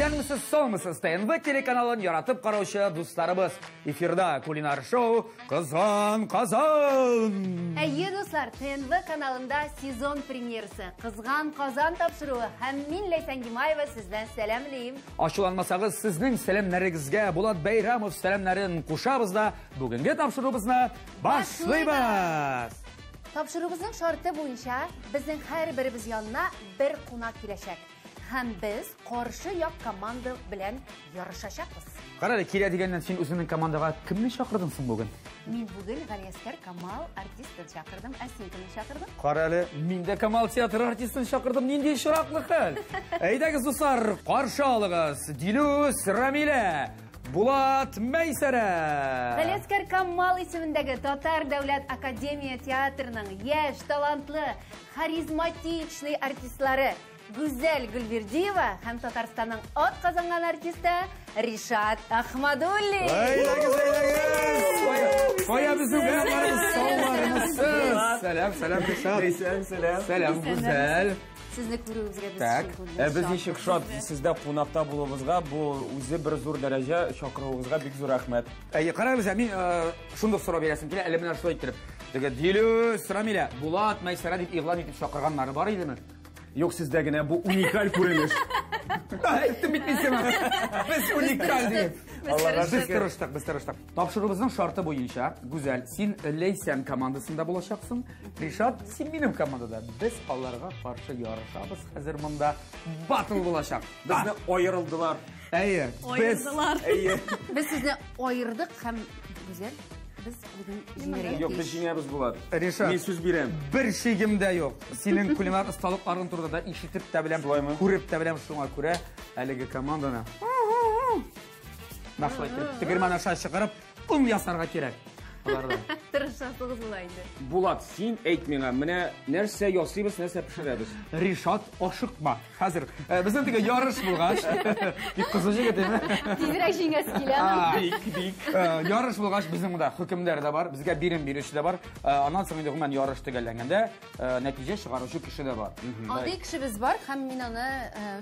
Сәлемсіз, солмысыз, ТНВ телеканалын яратып қараушы достарыбыз. Эфирда кулинар шоу «Қызған қазан». Әйе, достар, ТНВ каналында сезон премьерасы «Қызған қазан» тапшыруы һәм мин Ләйсән Гимаева сездән сәламлейм. Ашуланмасагыз, сезнең сәламнәрегезгә Булат Бәйрәмов сәламнәрен кушабыз да, бүгенге тапшыруыбызны башлыйбыз. Тапшыруыбызның шарты буенча, безнең һәрберебез янына бер кунак киләчәк. Һәм без каршы як команда белән ярышачакбыз. Карады, килә дигәннән син үзеңнең командага кемне чакырдың соң бүген? Мин бүген Галиәскәр Камал артистын чакырдым, ә син кемне чакырдың? Карады, мин дә Камал театры артистын чакырдым, нинди шураклы хәл. Әйдәгез, дуслар, каршы алыгыз. Дилүс, Рамилә, Булат, Мәйсәрә. Галиәскәр Камал исемендәге Татар дәүләт академия театрының яшь, талантлы, харизматичный артистлары Гүзәл Гөлбердиева һәм Татарстанның ат казанган артисты Ришат Ахмадулли. Кая безнең салларыбыз. Сәлам, Ришат. Сәлам, Гүзәл. Сезне күрүегезгә Без ничек шат сездә кунакта булуыбызга, бу үзе бер зур дәрәҗә, чакыруыгызга бик зур рәхмәт. Карагыз, мин шундый сорау бирәсем килә, әле менә шулай итеп. Дилүс, Рамилә, Булат, Мәйсәрә дип игълан итеп чакырганнары бар идеме? Юк, сездә генә бу уникаль күренеш. Әйттем бит мин сиңа. Без уникаль дип. Без тырыштык. Тапшыруыбызның шарты буенча, Гүзәл, син Ләйсән командасында булачаксың. Ришат, син минем командада. Без аларга каршы ярышабыз. Хәзер монда батл булачак. Безне аерылдылар. Әйе. Без сезне аердык һәм Гүзәл, biz bugün җиңәргә. Юк, без җиңәбез Булат. Ришат, мин сүз бирәм. Бер шигем дә юк. Синең кулинар осталыкларың турында да ишетеп тә беләм, күреп тә беләм, шуңа күрә әлеге команданы. Башлай тегермән аша чыгарып, ясарга кирәк. Тырышасыгыз була инде. Булат, син әйт миңа, менә нәрсә ясыйбыз, нәрсә пешерәбез? Ришат, ашыкма. Хәзер безнең теге ярыш булгач, бик кызык җигет иде. Тизрәк җиңәс килә. Бик. Ярыш булгач безнең монда хөкемдар да бар, безгә бирем бирүче дә бар. Аннан соң инде гомумән ярыш төгәлләнгәндә, нәтиҗә чыгаручы кеше дә бар. Андый кешебез бар һәм мин аны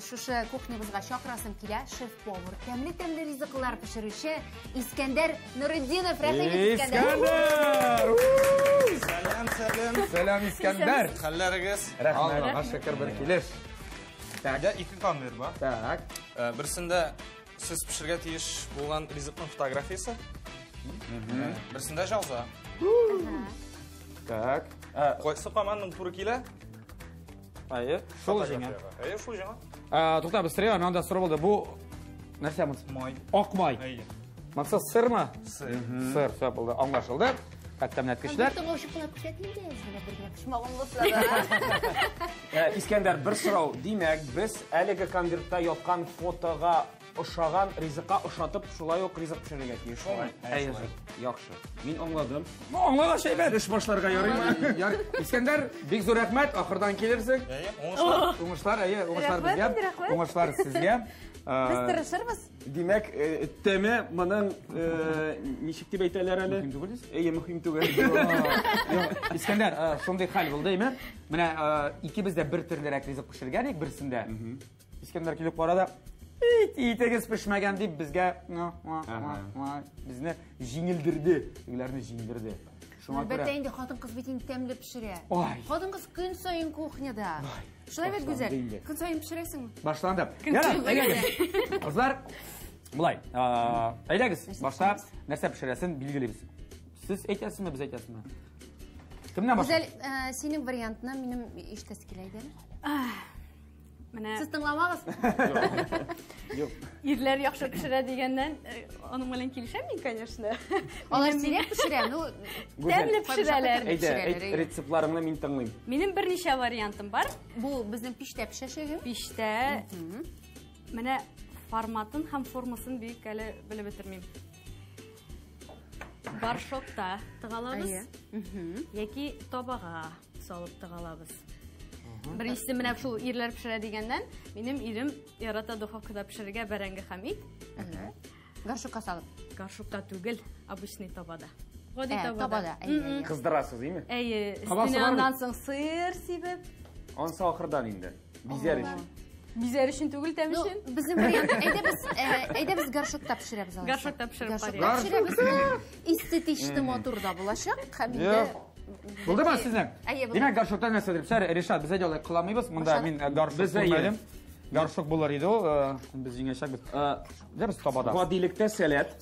шушы кухнябызга чакырасым килә, шеф-повар, тәмле ризыклар пешерүче Искәндәр Нуретдинов. Рәхмәт, Сәлам, Искәндәр. Хәлләрегез? Рәхмәт, шәкер бер килеш. Тәгә ике камер бар. Так. Берсендә сез пешергә тиеш булган ризыкның фотографиясе. Берсендә җавза. Так. Кайсы команданың туры килә? Әйе, шул җиңә. Әйе, шул җиңә. Тукта, быстрее, анда сорау булды. Бу нәрсә монсы? Май. Ак май. Әйе. Монсы сырмы? Сыр. Сыр, все булды, аңлашылды. Хәтта кешеләр. Искәндәр, бер сорау. Димәк, без әлеге конвертта яткан фотога ошаган ризыкка ошатып, шулай ук ризык пешерергә тиеш. Әйе. Яхшы. Мин аңладым. Аңлаган шәйбәт. Эш башларга ярыймы? Искәндәр, бик зур рәхмәт, ахырдан килерсең. Әйе, уңышлар. Уңышлар безгә. Уңышлар сезгә. Biz тырышырбыз. Димәк, тәме моның ничек дип әйтәләр әле? Мөһим түгел. Әйе, мөһим түгел. Искәндәр, шундый хәл булды, әйме? Менә икебез дә бер төрлерәк ризык пешергән ик берсендә. Искәндәр килеп карады. Итегез пешмәгән дип безгә безне җиңелдерде. Юларны җиңдерде. Шуңа күрә. Бәтә инде хатын-кыз бит инде тәмле пешерә. Ой. Хатын-кыз көн саен кухняда. Шулай бит Гүзәл. Көн саен пешерәсеңме? Башланды. Әйдәгез. Кызлар, булай. Әйдәгез. Башта нәрсә пешерәсен билгеләбез. Сез әйтәсезме, без әйтәсезме? Кемнән башлый? Гүзәл, синең вариантны минем иштәс килә иде. Сез Менә тыңламагыз. Юк. ирләр яхшы пешерә дигәннән, аның белән килешәм мин, конечно. Алар сирәк пешерә, ну, Тәмле пешерәләр. Әйдә, рецептларыңны мин тыңлыйм. Минем берничә вариантым бар. Бу безнең пиштә пешәчәге. Пиштә менә форматын һәм формасын бик әле белеп бетермим. Баршокта тыгалабыз. Яки табага салып тыгалабыз. Беренчесе менә шул ирләр пешерә дигәннән, минем ирем ярата духовкада пешерергә бәрәңге һәм ит. Горшокка салып. Горшокта түгел, обычный табада. Гади табада. Кыздырасыз, ийме? Әйе, өстенә аннан соң сыр сибеп. Ансы ахырдан инде. Бизәр өчен. Bizler için түгел тәм Ну, için. bizim вариант, әйдә біз горшокта пішіреміз. Горшокта пішіріп Горшокта пішіреміз. Эстетичный матурда булачак. Һәм инде Булдымы сезнең? Әйе, булды. Демәк, горшоктан нәрсәдер пешәр? Решат, без әйдә алай кыламыйбыз. Монда мин горшок Без әйе. күрмәдем. Горшок булыр иде ул. Без җиңәчәкбез. Дә без табада. Гадилектә сәләт.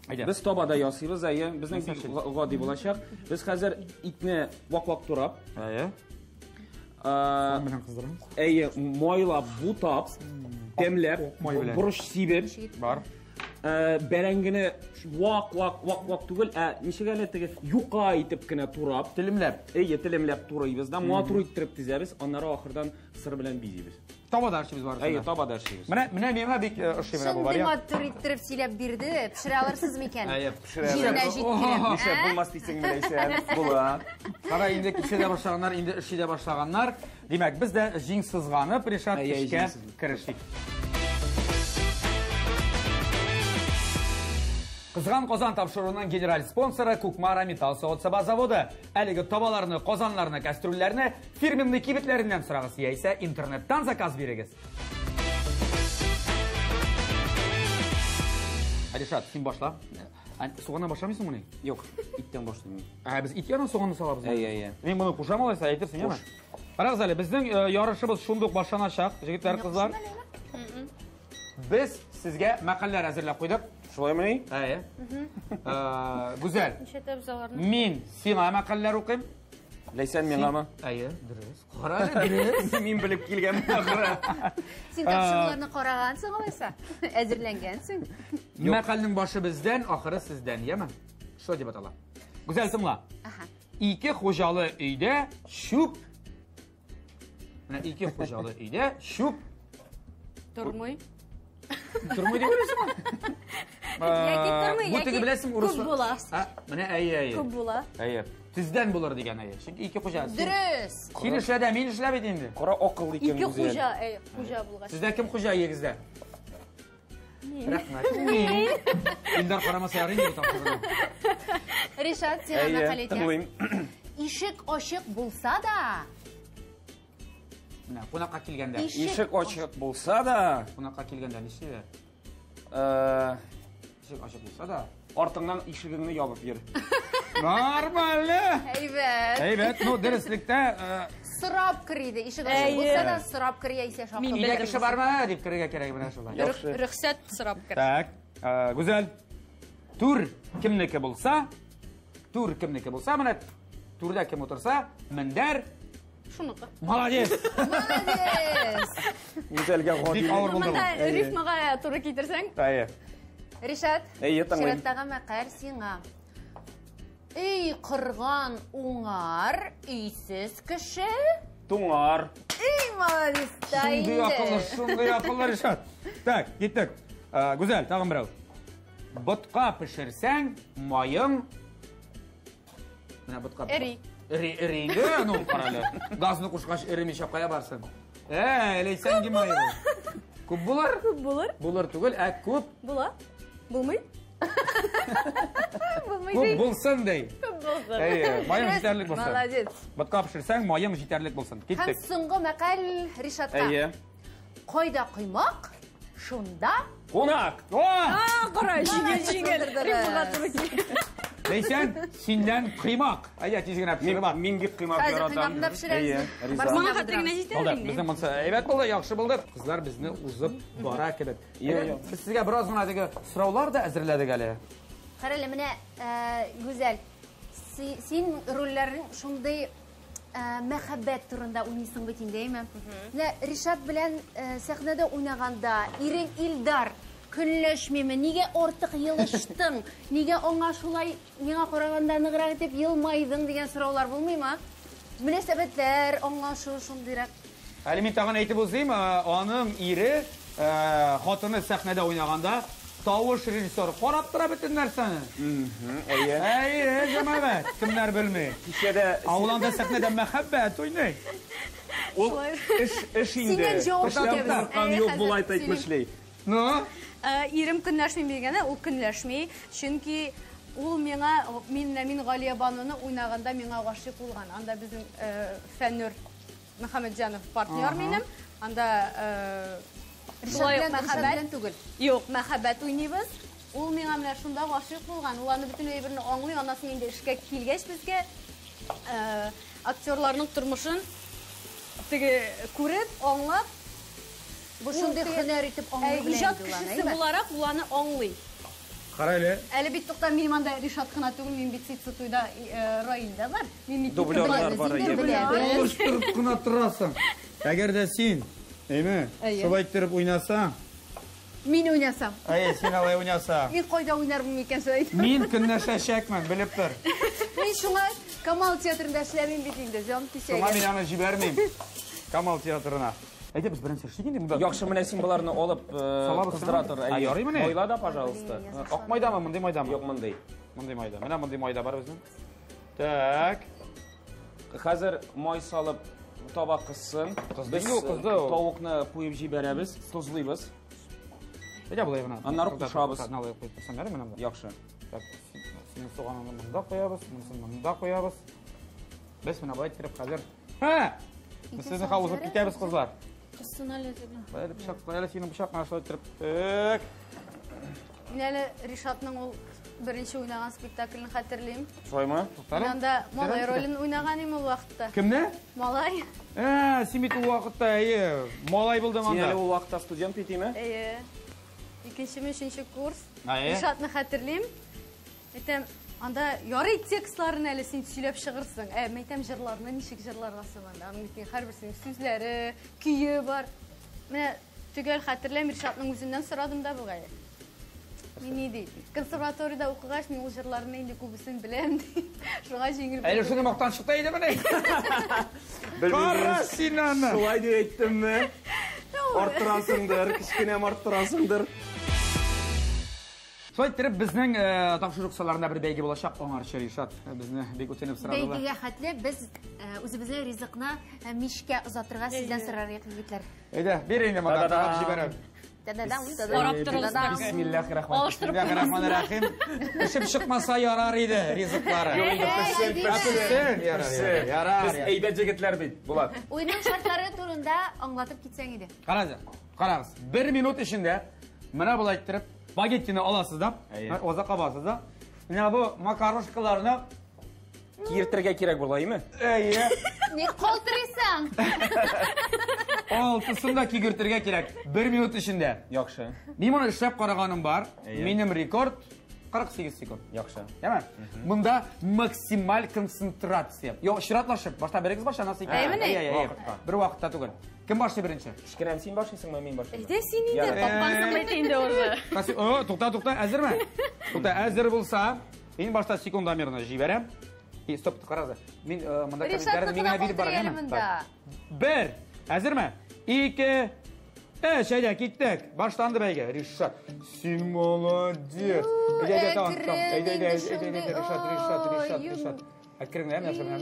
Әйдә. Без табада ясыйбыз, әйе. Безнең бик гади булачак. Без хәзер итне вак-вак турап, Әйе. Менә кыздырам. әйе, майлап, бутап, тәмләп, Май белән. бурыш сибеп, Бар. бәрәңгене вак түгел, ничек әле теге юка итеп кенә турап, Телемләп. әйе, телемләп турыйбыз да, матур иттереп тизәбез, аннары ахырдан сыр белән бизибез. Табада эшебез бар. Әйе, табада эшлибез. Менә миңа бик ошый менә бу шундый вариант. матур иттереп сөйләп бирде. Пешерә алырсызмы икән? Әйе, пешерә Җиренә җиткереп. Нишләп булмас дисең беләсәң, була. Кара инде кичә дә башлаганнар, инде эши дә башлаганнар. Димәк, без дә җиңсызганып Решат Әйе, эшкә җиңсыз. керешик. Кызган Казан тапшыруының генераль спонсоры Кукмара Металл Савод-Саба заводы. Әлеге табаларны, казаннарны, кастрюльләрне фирменный кибетләреннән сорагыз, яисә интернеттан заказ бирегез. Решат, син башла. Суганнан башламыйсың моны? Юк, иттән башлыйм. Без ит янын суганны салабыз. Әйе. Мин моны кушам алайса әйтерсең, яме? Карагыз әле, безнең ярышыбыз шундук башланачак, җегетләр, кызлар. Без сезгә мәкаләләр әзерләп куйдык. Шулаймы ни? Әйе. Гүзәл, Нишәтә без аларны? мин сиңа мәкаләләр укыйм. Ләйсән миңамы? Әйе, дөрес. Кара әле, дөрес. Мин белеп килгән ахыры. Син тапшыруларны карагансың алайса. Әзерләнгәнсең. Мәкаләнең башы бездән, ахыры сездән, яме? Что дип атала? Гүзәл, тыңла. Аха. Ике хуҗалы өйдә чүп. Менә ике хуҗалы өйдә чүп. Тормый. Тормый дип уйлыйсыңмы? Яки тормый, Бу яки теге беләсең, урыс. күп була. Менә әйе. Күп була. Әйе. Сездән булыр дигән әйе. Чөнки ике хуҗа. Дөрес. Син эшләдә, мин эшләп бит инде. Кара акыллы икән Ике Гүзәл. хуҗа, хуҗа булгач. Сездә кем хуҗа егездә? Рәхмәт. Мин. Индар карамаса ярый инде тапшырды. Решат, сиңа Әйе, мәкалә итә. тыңлыйм. Ишек ачык булса да, Менә кунакка килгәндә. Ишек ачык булса да, Кунакка килгәндә ничә? Ишек ачык булса да. артыңнан ишегеңне ябып йөр. Нормально. әйбәт. Әйбәт, ну дәреслектә Сорап кириде. Ишек ачык булса да, сорап кирә яисә шакы. илә кеше бармы дип керергә кирәк менә шулай. Рөхсәт сорап кер. Так, Гүзәл. Тур кемнеке булса, менә турда кем утырса, мендәр. Шуныкы. Молодец. Молодец. Гүзәлгә Бик гади. авыр булды. Монда рифмага туры китерсәң, Әйе. Решат, Әйе, тыңлыйм. шираттагы мәкаль сиңа. Өй кырган уңар, өйсез кеше. Туңар. Эй, молодец та инде. Шундый акыллы Решат. Так, киттек. Гүзәл, тагын берәү. Ботка пешерсәң, майың. Менә ботка. эри. Эри инде, ну каралы. Газны кушкач эремичә кая барсын. Ләйсән ди майы. Күп булыр? Күп булыр. Булыр түгел, күп. Була. Булмый. Күп булсын дей. Күп булсын. Әйе, майың җитәрлек булсын. Молодец. Ботка пешерсәң, майың җитәрлек булсын. Һәм Киттек. соңгы мәкаль Решатка. Әйе. Кайда коймак, шунда Кунак. Кара, җиңел. Рифмага туры китер. Ләйсән, синнән кыймак. Әйе, тизгенә пешереп бар. Мин бик кыймак хәзер яратам. кыймагында пешерәбез. риза. Моңа хәтергә җитәр Алда, инде. безнең монсы әйбәт булды, яхшы булды. Кызлар безне узып бара кебек. Без сезгә бераз гына теге сораулар да әзерләдек әле. Карале, менә Гүзәл, син рольләрен шундый мәхәббәт турында уйныйсың бит инде, әйме? Менә Решат белән сәхнәдә уйнаганда Ирең Илдар көнләшмиме? Нигә артык елыштың? Нигә аңа шулай миңа караганда ныграк итеп елмайдың дигән сораулар булмыймы? Мөнәсәбәтләр аңа шундыйрак. Әле мин тагын әйтеп узыйм, аның ире хатыны сәхнәдә уйнаганда тавыш режиссер карап тора бөтен нәрсәне. Әйе. Әйе, җәмәгать, кемнәр белми. Кичәдә Авыланда сәхнәдә мәхәббәт уйный. ул эш инде. Синнән җавап Эшләп көтәбез. торган Әйе, юк хәзер булай сөйлим. әйтмешли. Ну, Ирем көнләшми дигәндә, ул көнләшми, чөнки ул мин Галия Бануны уйнаганда миңа гашык булган. Анда безнең Фәннур Мөхәммәтҗанов партнер минем. Анда Ришат белән түгел. Юк, мәхәббәт уйныйбыз. Ул миңа менә шунда гашыйк булган. Ул аны бөтен әйберне аңлый, анасын инде эшкә килгәч безгә актерларның тормышын күреп, аңлап, Бу шундый һөнәр итеп аңлый белән иҗат кешесе буларак ул аны аңлый. Кара әле. Әле бит тукта минем анда Ришат кына түгел, мин бит Ситсутуйда Раилда бар. Мин бит Дублерлар бар. Алыштырып кына торасың. Әгәр дә син, әйме, шулай итеп уйнасаң, Мин уйнасам. син алай уйнасаң. Мин кайда уйнармын микән сөйт. Мин көнләшәчәкмен, белеп тор. Мин шуңа Камал театрында эшләмим бит инде, җан Шуңа кисәгә. мин аны җибәрмим. Камал театрына. Әйдә без беренче шигенде монда. Яхшы менә син буларны алып кыздыра тор. Ярый менә. Ойла да, пожалуйста. Ак майдамы, мондай майдамы? Юк, мондый. Мондай майда. Менә мондай майда бар безнең. Так. Хәзер май салып табак кызсын. Без Юк, кызды. тавыкны куеп җибәрәбез, тузлыйбыз. Әйдә булай гына. Аннары кушабыз. Налай куйып торсам, ярый менә. Яхшы. Так. Син суганны монда куябыз, монда куябыз. Без менә булай итеп хәзер. Ха! Без сезне хавызып китәбез, кызлар. Кызсын әле. Böyle bıçak, böyle senin bıçakla şöyle tırıp tık. Мин әле Ришатның ул беренче уйнаган спектаклен хәтерлим. Шулаймы? Мин анда малай ролен уйнаган идем ул вакытта. Kimne? Малай. Син бит ул вакытта малай булдың Син әле анда. ул вакытта студент бит име? Икенче, өченче курс. Әйе. Ришатны хәтерлим. Әйтәм, анда ярый текстларын әле син сөйләп чыгырсың. Мәйтәм җырларны ничек җырларгасың анда? Аның бит һәрберсенең сүзләре, көе бар. Менә төгәл хәтерләм Ришатның үзеннән сорадым да бугай. Мин ни ди? Консерваториядә укыгач мин ул җырларны инде күбесен беләм ди. Шуңа җиңел. Әле шуны мактан чыкты иде менә. Кара син аны. Шулай дип әйттемме? Арттырасыңдыр, кичкенә арттырасыңдыр. Шулай итеп безнең тапшырык саларында бер бәйге булачак аңарчы Ришат. Безне бик үтенеп сорадылар. Бәйгегә хәтле без үзебезнең ризыкны мишкә озатырга сездән сорарга килгәннәр. Әйдә, бир инде монда тагып җибәрәм. Карап торыгыз. Бисмиллаһир-рахманир-рахим. Рахманир-рахим. Ишеп чыкмаса ярар иде ризыклары. Ярар. Без әйбәт җегетләр бит, Булат. Уйның шартлары турында аңлатып китсәң иде. Карагыз. 1 минут эчендә менә булай итеп багеттины аласыз да, озакка басыз да. Менә бу макарошкаларны Киртергә кирәк булаймы? әйе, Ни калтырыйсың? алтысын да кигертергә кирәк. 1 минут эчендә. Яхшы. Мин моны эшләп караганым бар. Минем рекорд 48 секунд. Яхшы. Яма. Монда максималь концентрация. Юк, чиратлашып, башта берегез баша насый. Бер вакытта түгел. Кем башлый беренче? Кичкенәм син башлыйсыңмы, мин башлыйммы? Әйдә син инде тапкансың бит инде уже. Тукта, әзерме? Тукта, әзер булса, мин башта секундомерны җибәрәм. Стоп, карагыз. Мин монда кабинетләрдә миңа биреп барам. 1, әзерме? 2, 3, әйдә киттек. Баштанды бәйге. Ришат, син молодец. Әйдә, Ришат. Әкреңләр менә шуны.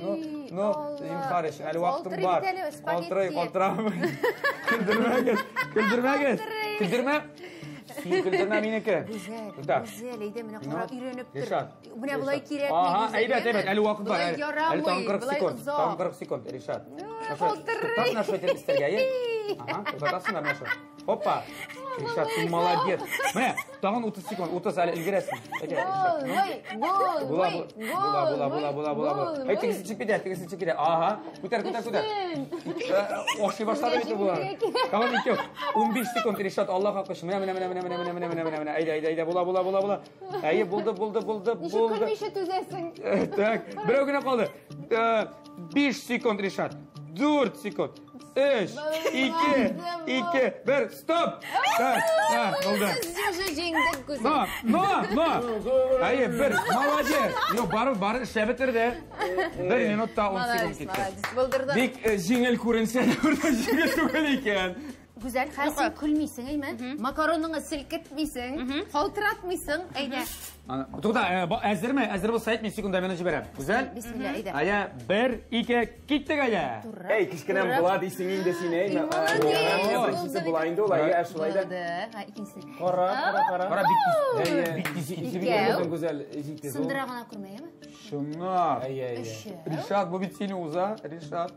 Ну, имхариш, әле вакытым бар. Калтырам. Күлдермә. Син күлдермә минеке. Güzel, әйдә менә кара өйрәнеп тор. Ришат. Менә булай кирәк. Әйбәт, әле вакыт бар. Булай ярамый, Әле там 40 булай секунд. озак. Там 40 секунд, Ришат. Тасна шо итеп истергә, Тасна менә шо. Hoppa. Ришат, син молодец. Менә, тагын 30 секунд, 30 әле өлгерәсең. Була. Тегесе китә. Ага. Күтәр. Ошый башлады бит булар. Тагын 2. 15 секунд, Ришат, Аллаһ хакы. Менә. Әйдә. Була. Әйе, булды. Ничек түзәсең? Так, берәү генә калды. 5 секунд, Ришат. 4 секунд. 3, 2, 1, стоп! Булды. Уже җиңдек Гүзәл. No. Әйе, 1, молодец. Бар, эшләп бетерде. 1 минутта 10 секунд китте. Булдырды. Бик җиңел күренсә дә, урта җиңел түгел икән. Güzel, хәзер күлмисең, әйме? Макароныңны селкетмисең, калтыратмыйсың. Әйдә. To'xta, әзірме? Әзір болса айт, мен секунд мен жіберем. Güzel. Bismillah, ayda. Aya 1 2 kettik aya. Ey, kişkinem bulat isin indi sine. Birincisi bulayındı olayı Ersulay'da. Ha, ikincisi. Kara Bitti. güzel. Sındırağına kurmayayım mı? Şunlar. Ey. Rişat bu bit seni uza. Rişat.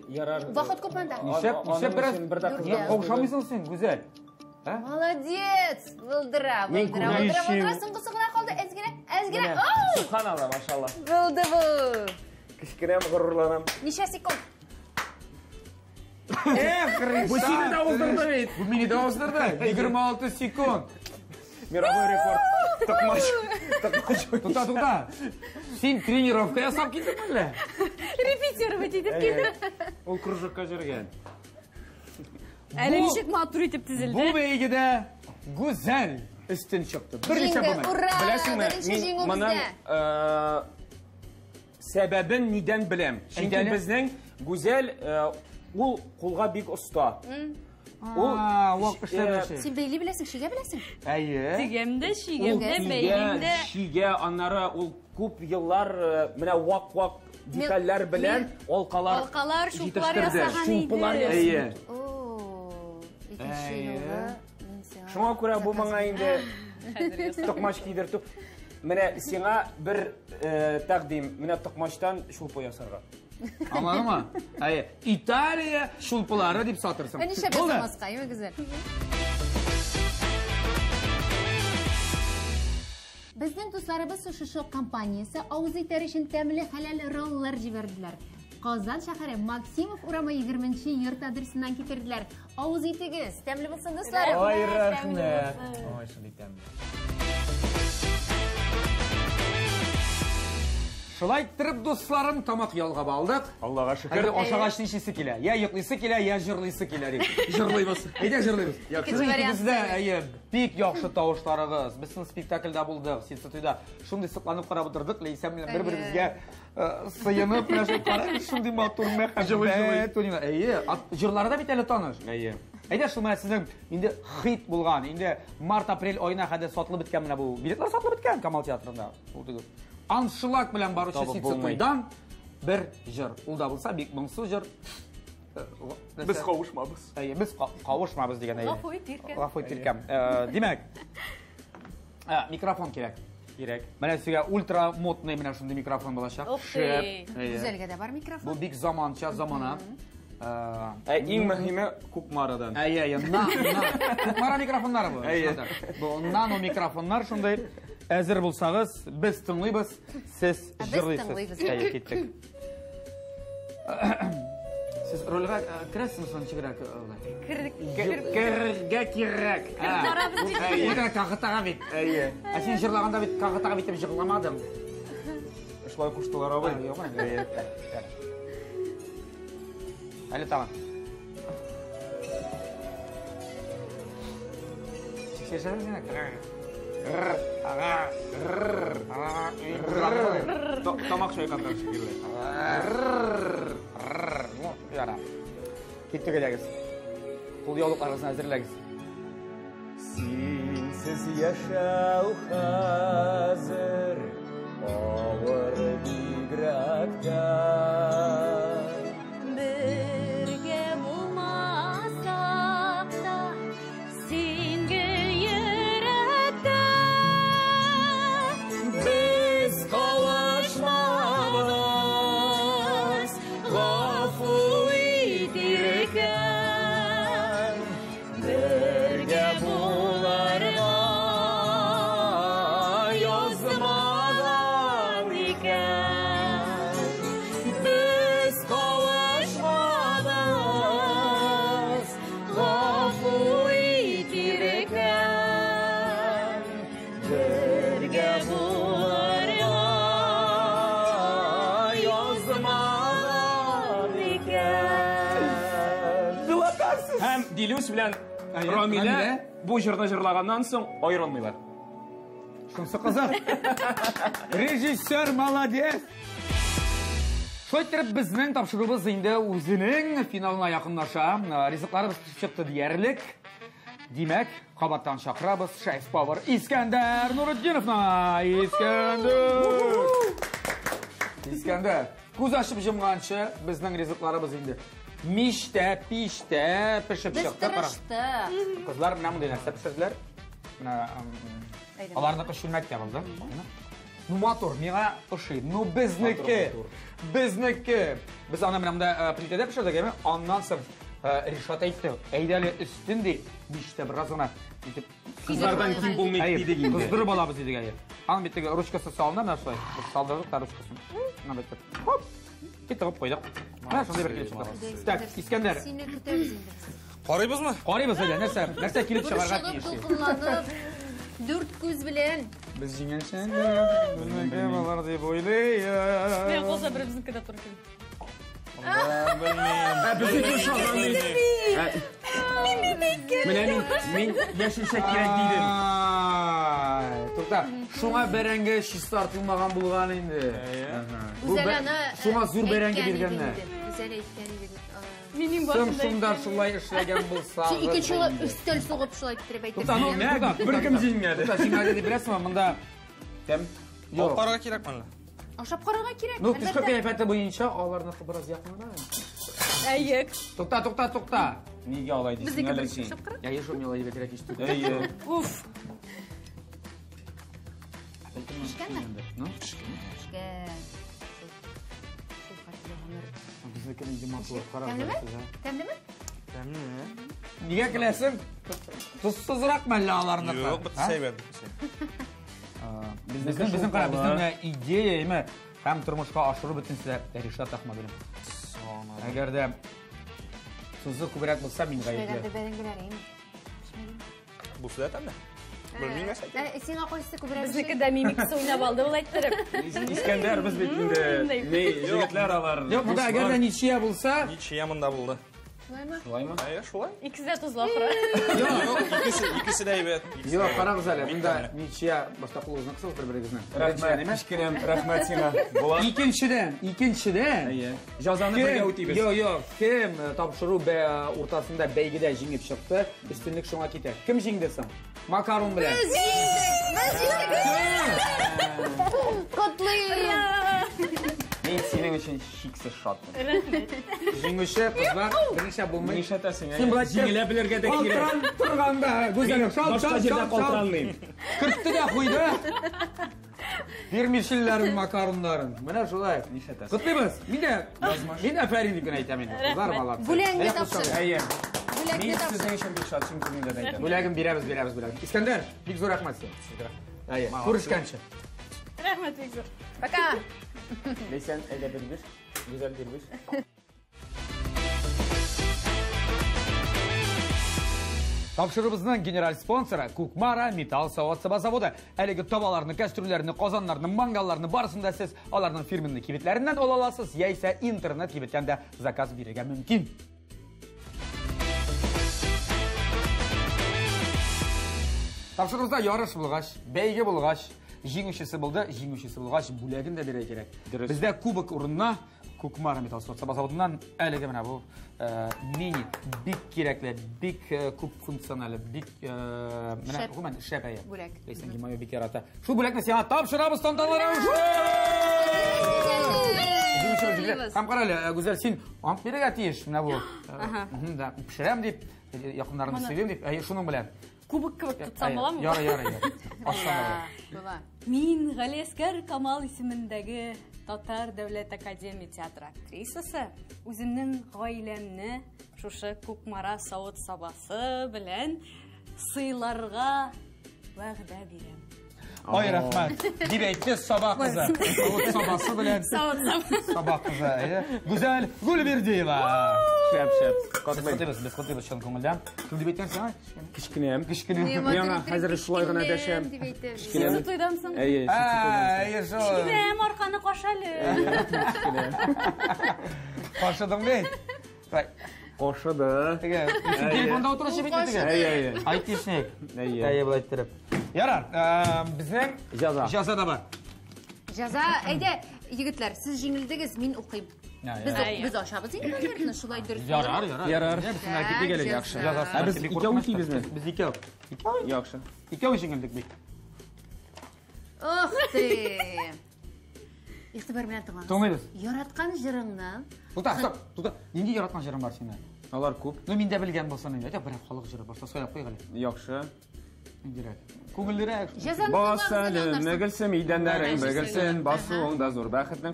Yarar. Vaqt ko'panda. Nişep biraz. Ya kavuşamıyorsun sen, güzel. Молодец! Вылдыра. Сыңғы сығына қалды. Әзгіне. Subhanallah maşallah. Болды бұл. Kişkinem gururlanam. Неше секунд? Bu seni de ozdurdu bit. Bu beni de ozdurdu. 26 sekund. Мировой рекорд. Tıkmaş. To'xta. Sen trenirovka yasab kelding mi? Repetiyor etib keldi. Ol krujokka jirgan. Әлі нешік матур етіп тізілді. Bu beygide güzel üstün çıktı. Birlikte Жеңді. bu. Ура! Bilasizmi? Бірінші жеңу Bunun бізде. sebebin neden bilem. Çünkü Neden? bizden güzel ul kulga big usta. Vaqt işler şey. Сен бейли білесің, шеге білесің? Әйе. Тігемді, Ул шигемді, бәйлемді. şige, anları ul күп yıllar mine vak detaller bilen olkalar Алқалар, шуқлар yetiştirdi. ясаған Şumpular еді. Әйе. Екінші жылы. Şuna göre bu bana indi tıkmaş giydirtip mine sana bir takdim mine tıkmaştan şulpu yasarga. Anladın mı? Әйе. İtalya şulpuları deyip satırsın. Неше білсің масқа, еме güzel. Біздің тусларыбыз Сушишо компаниясы ауыз итер үшін тәмілі халал роллар жіберділер. Қазан шәһәрі Максимов урамы 20-ші йорт адресінен кетірділер. Ауыз итегіз, тәмілі болсын достар. Ой, рахмет. Ой, şunday tәмле. Шулай тұрып достарым тамақ ялға балдық. Allah'a Әйді şükür. ошағаш нешесі келе. Я йықлысы келе, я жырлысы келе дейік. Жырлаймыз. Әйде жырлаймыз. Бізді әйе бек яқшы тауыштарығыз. Біздің спектакльда болдық, сенсатойда. Шундай сықланып қарап отырдық. Лейсәм білен бір-бірімізге сыйынып, шундай матур мәхәббәт. Әйе, жырлары да бит әлі таныш. Әйе. Әйде шул менә сезнең инде хит булган, инде март-апрель айына хәдә сатылып беткән менә бу. Билетлар сатылып беткән Камал театрында. Аншылак белән баручы сенсатойдан bir jır. Ул да булса бик моңсу jır. Biz kavuşmabız. Әйе, без кавышмабыз дигән әйе. Гафу итиркән. Гафу итиркәм. Димәк, микрофон кирәк. Кирәк. Менә сезгә ультра модный менә шундый микрофон булачак. Ух ты. Güzelge de var mikrofon. Бу бик заманча замана. En mühimi kukmaradan. Әйе, Кукмара микрофоннары бу. Әйе. Бу нано микрофоннар шундай. Әзер булсагыз, без тыңлыйбыз, сез җырлыйсыз. тыңлыйбыз. Әйе, киттек. Сез рольгә керәсезме соң чигрәк? Керергә кирәк. Әйе, кагытага бит. Әйе. Ә син җырлаганда бит кагытага бит дип җырламадың. Шулай куштылар абый. Әйе. Әле тамам. Чиксәсәң син Tamak şoykatlar şekilli. Yara. Kеттік edəgiz. Qul yolluqlarınızın əzirləgiz. Sensiz yaşau hazır ağır bigraktan. Birge bulmasak da senga yürekten Biz kavuşmamız gafu itirken birge bularga yazmadan iken biz kavuşmamız gafu itirken birge bularga yazmadan iken. Hem Dilius bilen Ramile bu jırda jırlagandan soň ayrılmıylar. Şunсы қызық. Режиссер молодец. Шойтырып біздің тапшырыбыз енді өзінің финалына яқынлаша. Ризықларыбыз пішіп шықты дейерлік. Demek, kabattan şakırabız. Chef Power İskender Nuruddinovna. İskender. Göz açıp jımğança bizning rizqlarimiz indi. Mişte, pişte, pişip Biz çıktı. tırıştı. Kızlar mına mı denirse pişirdiler. Alarını pişirmek de buldu. Nu motor, mine pişir. Nu bizniki. Bizniki. Biz ana mına plitede pişirdik mi? Ondan sonra Rişat aytdı. Eydeli üstünde mişte biraz ona. Kızlardan kim bulmayıp deydi gibi. Kızdırıp alabız dedik ayı. Anı bitti, ruşkası salınır, nasıl? Saldırdık da ruşkasını. Anı bitti. Hop! Bitti, hop koyduk. Ha, şunu bir kelip çıktı. Tak, İskender. Seni kütüyoruz indi. Qaraymiz mi? Qaraymiz öyle, nerse kelip çıkarga Buruşulup, tiyişti. dolqunlanıp, dört göz bilen. Biz jingen sen de, bilmeke balar deyip oylaya. Men qo'sa bir biznikida turkim. Bizdeki şaldan değil. Men yeşil şekerek değilim. To'xta, şuna berenge şiş tartılmagan bulgan endi. Güzel ana. Şuna zur berenge berganlar. Güzel aytgan edi. Mening Kim boshimda şunda şulay ishlagan bo'lsa, Shu ikkinchi ustal so'g'ib shulay bitirib aytib. to'xta, Bir kim jingadi. to'xta, jingadi deb bilasizmi? Bunda Kim? yo'q. Qaraga kerak mana. Oshab qaraga kerak. Ну, tishqi qiyofati bo'yicha og'larniki biroz yaqinladi. ayiq. To'xta. Nega olay deysiz? Bizniki Nima bir deysiz? chiqib qara. Ya yesho melayga kerak ish. Uf. Pishganmi? No? Pishgan. Biznikini jimoqlab qarab. Tamlimi? Tamlimi? Nega qilasan? Tuzsizroq mallalarniki. Yo'q, bitta sevadi. Bizim qarab, bizning ideyami ham turmushga oshirib o'tinsizlar, Rishot Ahmadovim. Agarda tuzi ko'proq bo'lsa, men g'ayiblar. Pishmaganda berengilaring. Bu suratanda. Bilmayman. Senga qo'ysa ko'proq. Biznikida mimikasi o'ynab oldi, ul ayttirib. İskender biz bekinde. Ne yigitlar alar. Yo'q, bunda agarda nichiya bo'lsa, Necha yamanda bo'ldi. Shulaymi? Ayyo, shulay. Ikkisi tuzli oxiri. Yo'q, ikkisi da aybat. yo'q, qara qizlar, bunda nichiya boshqa qo'lingizni qilsangiz bir-biringizni. Rahmat, kishkinam, rahmat sana. Bo'lar. Ikkinchidan. Ayy. Jazoni birga o'taymiz. Yo'q, kim topshiruv o'rtasida beygida jingib chiqdi, ustunlik shunga ketadi. Kim jingdesin? Makaron bilan. Qutlayim. Men sening uchun shiksiz shotdim. Jinguvchi qizlar birinchi bo'lmay. Men shatasin. Sen bilan jingilab bilarga da kerak. O'tiran turganda go'zal Boshqa yerda qoltirolmayman. Kirtdi-da qo'ydi. Bermishinlarim makaronlarim. Mana shulay. Qutlaymiz. Men afarin deb aytaman. Qizlar bola. Bulangga topshir. Ayy. Bulangga Men topshir. sizning uchun bekshot shimkimda aytaman. Bo'lagim beramiz. Iskandar, bek zo'r rahmat sizga. Ayy, ko'rishgancha. Rahmat, Bekzor. Пока. Leysan ayda bir. Güzel bir. Topshirig'imizning general sponsori Kukmara Metal Savod zavodi. Haligi tovalarni, kastrullarini, qozonlarni, mangallarni barisida siz ularning firmenlik kibitlaridan ola olasiz, yoki internet kibitlarda zakaz berishga mumkin. Topshirig'imizda yorish bo'lg'ach, beyga bo'lg'ach, jinguvchisi bo'ldi, bo'lg'ach bo'lagin da berish kerak. Bizda kubok o'rnina Kukmara Metal Savod zavodidan haligi mana bu mini big kerakli, big ko'p funksiyonali, big mana hukumat shapaya. Bo'lak. Lekin moyo big yarata. Shu bo'lakni senga topshiramiz tantanlar. Ham qarali, go'zal sen olib beraga tiyish mana bu. Da pishiram deb, yaqinlarimni sevim deb, shuning bilan. Kubok tutsam bo'ladimi? Yo'q. Bo'la. Men G'aleskar Kamal ismidagi Tatar Davlat Akademiya teatr aktrisasi o'zimning oilamni shusha Kukmara Savod sabasi bilan siylarga va'da beraman. Oy rahmat. Deb aytdi sabah qizi. Sabasi bilan sabah qizi. Go'zal Gulberdiyeva. Shap. Biz qotib chin ko'ngildan. Kim deb aytgansan? Kichkinam. Yana hozir shulaygina dasham. Sizni to'ydamsan? Ayy. shu. Kichkinam orqani qo'shali. Qo'shadimmi? Qo'shidi. Telefonda o'tirishib bitdi. Ayy. Aytishnik. Ayy. Ayy bo'lib turib. Yarar, bizning Jaza. Jaza da bor. Jaza, ayda yigitlar, siz jingildingiz, men o'qiyim. Biz aşağımız ingilerlerini şulay dürüst. Yarar. Bütün harekete gelir yaxşı. Biz ikki işleybizmi? Biz ikki. Yaxşı. İkki işingeldik bek. Oh de. İhtibar bilen tıgan. To'ng'aymiz. Yaratgan jırыңны. To'xta. Nega yaratgan jirim bor seni? Alar ko'p. No menda bilgan bo'lsa nega? Bir xalq jiri borsa so'yab qo'yg'ili. Yaxşı. Kerak. Ko'ngillari Basalım, megilsin idenlerin, megilsin, basuğunda zor bəxtinin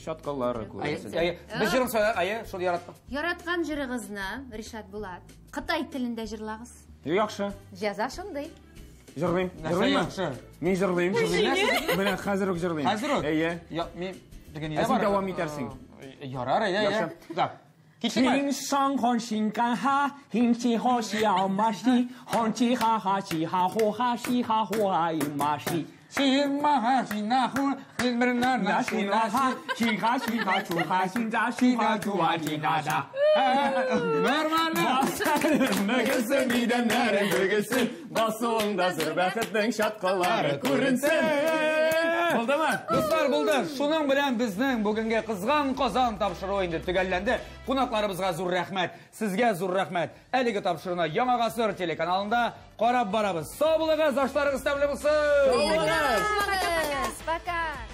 şatqalları ko'rsin. Biz jirim so'yab, şunu yaratdik. Yaratgan jırığızны Rishad Bulat Qitay tilinde jırlağız. Yaxşı. Jaza şunday. Jırlayım. Yaxshi. Men jırlayım. Bilen hazır ok jırlayım. Hazır ok? Eye. Yo'q, men degan Sen devam edersin. Yarar, Yaxşı. Ketdik. 上看心肝哈，hin气好笑马西，红气哈哈气哈呼哈西哈呼哈一马西。 Şirmaha şinahu bilmirna那哈，西哈西哈出哈心扎西哈出哈西哈扎。 Normal. Megilsin gidenlerin megilsin, basığında zırbətinin şatqalları ko'rinsin. Buldu mu? Dostlar buldu. Şunun bilen bizning bugungi qizg'in qozon topshiriq o'yini tugallandi. Qo'noqlarimizga zo'r rahmat, sizga zo'r rahmat. Haligi topshiriqni Yangi asr telekanalida qarab boramiz. Sog' bo'ling, yoshlaringiz tabli bo'lsin. Пока.